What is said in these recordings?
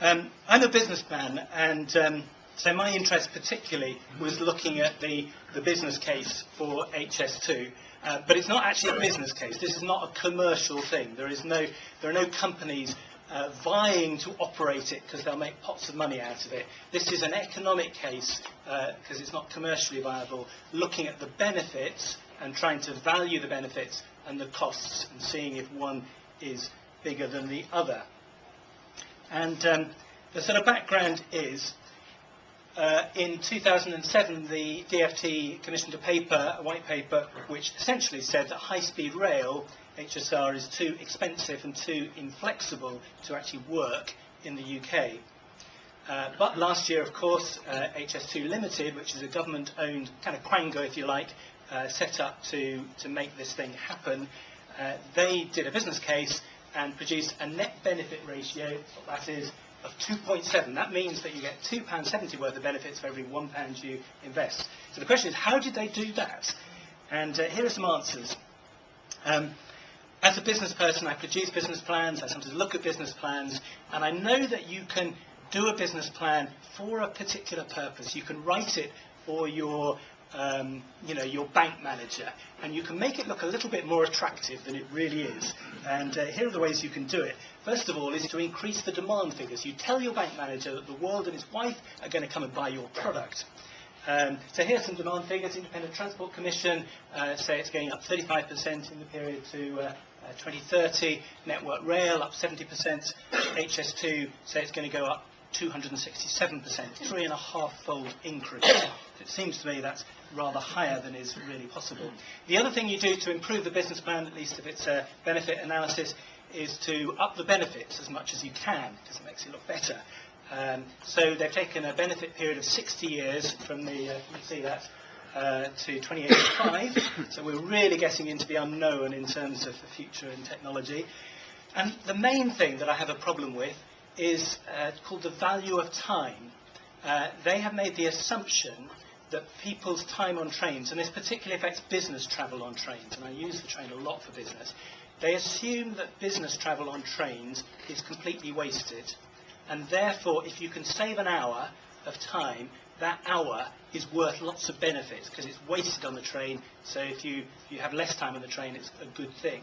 I'm a businessman, and so my interest particularly was looking at the business case for HS2. But it's not actually a business case. This is not a commercial thing. There are no companies vying to operate it because they'll make pots of money out of it. This is an economic case because it's not commercially viable, looking at the benefits and trying to value the benefits and the costs and seeing if one is bigger than the other. And the sort of background is, in 2007, the DfT commissioned a white paper, which essentially said that high-speed rail, HSR, is too expensive and too inflexible to actually work in the UK. But last year, of course, HS2 Limited, which is a government-owned kind of quango, if you like, set up to make this thing happen. They did a business case and produced a net benefit ratio, that is, of 2.7. That means that you get £2.70 worth of benefits for every £1 you invest. So the question is, how did they do that? And here are some answers. As a business person, I produce business plans, I sometimes look at business plans, and I know that you can do a business plan for a particular purpose. You can write it for your bank manager, and you can make it look a little bit more attractive than it really is. And here are the ways you can do it. First of all is to increase the demand figures. You tell your bank manager that the world and his wife are going to come and buy your product. So here's some demand figures. Independent Transport Commission say it's going up 35% in the period to 2030. Network Rail up 70%. HS2 say it's going to go up 267%, 3.5-fold increase. It seems to me that's rather higher than is really possible. The other thing you do to improve the business plan, at least if it's a benefit analysis, is to up the benefits as much as you can, because it makes it look better. So they've taken a benefit period of 60 years from the, you can see that, to 2085. So we're really getting into the unknown in terms of the future and technology. And the main thing that I have a problem with is called the value of time. They have made the assumption that people's time on trains, and this particularly affects business travel on trains, and I use the train a lot for business, they assume that business travel on trains is completely wasted. And therefore, if you can save an hour of time, that hour is worth lots of benefits because it's wasted on the train. So if you have less time on the train, it's a good thing.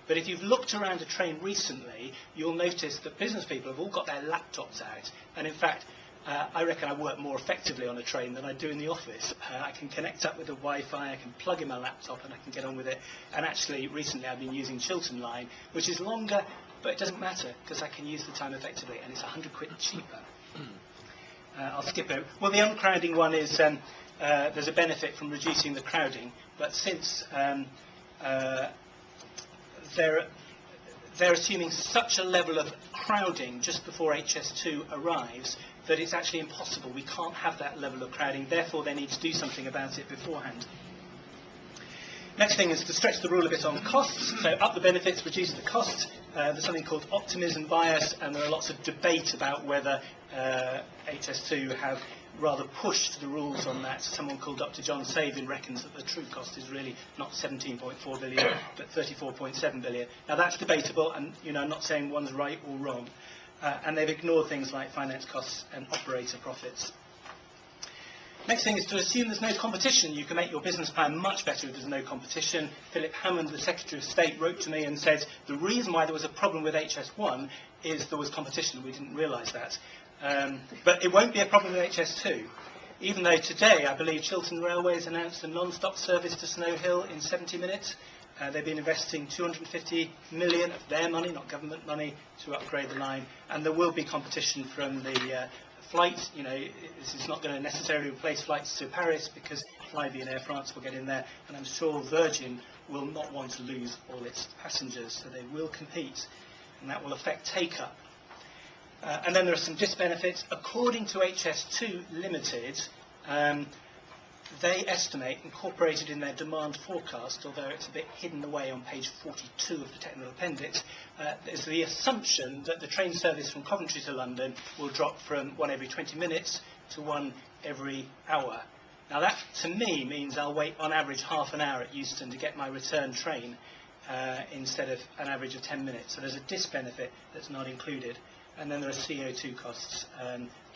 But if you've looked around a train recently, you'll notice that business people have all got their laptops out. And in fact, I reckon I work more effectively on a train than I do in the office. I can connect up with the Wi-Fi, I can plug in my laptop and I can get on with it. And actually, recently I've been using Chiltern Line, which is longer, but it doesn't matter because I can use the time effectively and it's £100 cheaper. I'll skip it. Well, the uncrowding one is there's a benefit from reducing the crowding, but since they're assuming such a level of crowding just before HS2 arrives that it's actually impossible. We can't have that level of crowding, therefore they need to do something about it beforehand. Next thing is to stretch the rule a bit on costs, so up the benefits, reduce the costs. There's something called optimism bias, and there are lots of debate about whether HS2 have rather pushed the rules on that. Someone called Dr. John Sabin reckons that the true cost is really not 17.4 billion, but 34.7 billion. Now that's debatable, and I'm not saying one's right or wrong. And they've ignored things like finance costs and operator profits. Next thing is to assume there's no competition. You can make your business plan much better if there's no competition. Philip Hammond, the Secretary of State, wrote to me and said the reason why there was a problem with HS1 is there was competition. We didn't realise that. But it won't be a problem with HS2. Even though today, I believe, Chiltern Railways announced a non-stop service to Snow Hill in 70 minutes. They've been investing 250 million of their money, not government money, to upgrade the line. And there will be competition from the flight. This is not going to necessarily replace flights to Paris because Flybe and Air France will get in there. And I'm sure Virgin will not want to lose all its passengers, so they will compete. And that will affect take-up. And then there are some disbenefits. According to HS2 Limited, they estimate, incorporated in their demand forecast, although it's a bit hidden away on page 42 of the technical appendix, is the assumption that the train service from Coventry to London will drop from one every 20 minutes to one every hour. Now that, to me, means I'll wait on average half an hour at Euston to get my return train instead of an average of 10 minutes. So there's a disbenefit that's not included. and then there are CO2 costs,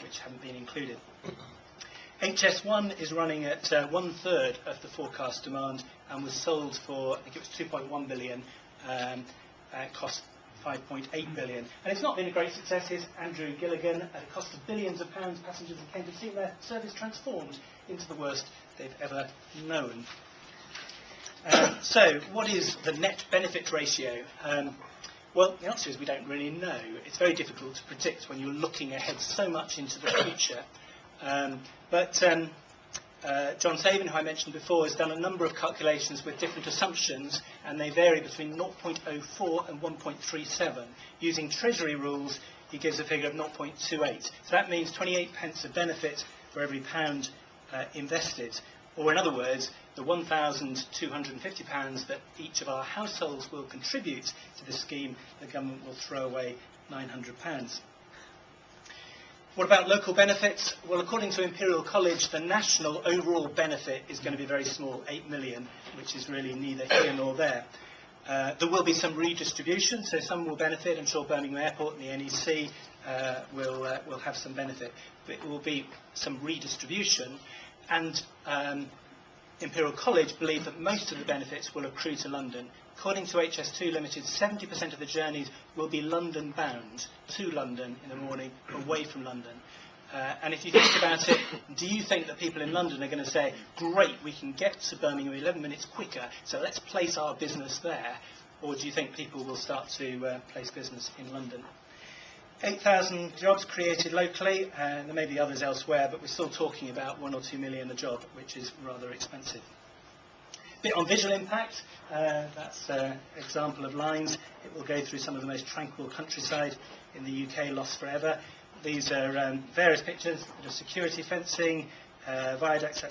which haven't been included. HS1 is running at 1/3 of the forecast demand and was sold for, I think it was 2.1 billion, cost 5.8 billion. And it's not been a great success. Here's Andrew Gilligan. At a cost of billions of pounds, passengers in Kent have seen their service transformed into the worst they've ever known. So, what is the net benefit ratio? Well, the answer is we don't really know. It's very difficult to predict when you're looking ahead so much into the future. But John Saban, who I mentioned before, has done a number of calculations with different assumptions, and they vary between 0.04 and 1.37. Using Treasury rules, he gives a figure of 0.28. So that means 28 pence of benefit for every pound invested. Or in other words, the £1,250 that each of our households will contribute to the scheme, the government will throw away £900. What about local benefits? Well, according to Imperial College, the national overall benefit is going to be very small, 8 million, which is really neither here nor there. There will be some redistribution, so some will benefit. I'm sure Birmingham Airport and the NEC will have some benefit. But it will be some redistribution, and Imperial College believe that most of the benefits will accrue to London. According to HS2 Limited, 70% of the journeys will be London-bound, to London in the morning, away from London. And if you think about it, do you think that people in London are going to say, great, we can get to Birmingham 11 minutes quicker, so let's place our business there? Or do you think people will start to place business in London? 8,000 jobs created locally, and there may be others elsewhere, but we're still talking about 1 or 2 million a job, which is rather expensive. Bit on visual impact, that's an example of lines. It will go through some of the most tranquil countryside in the UK, lost forever. These are various pictures, bit of security fencing, viaducts,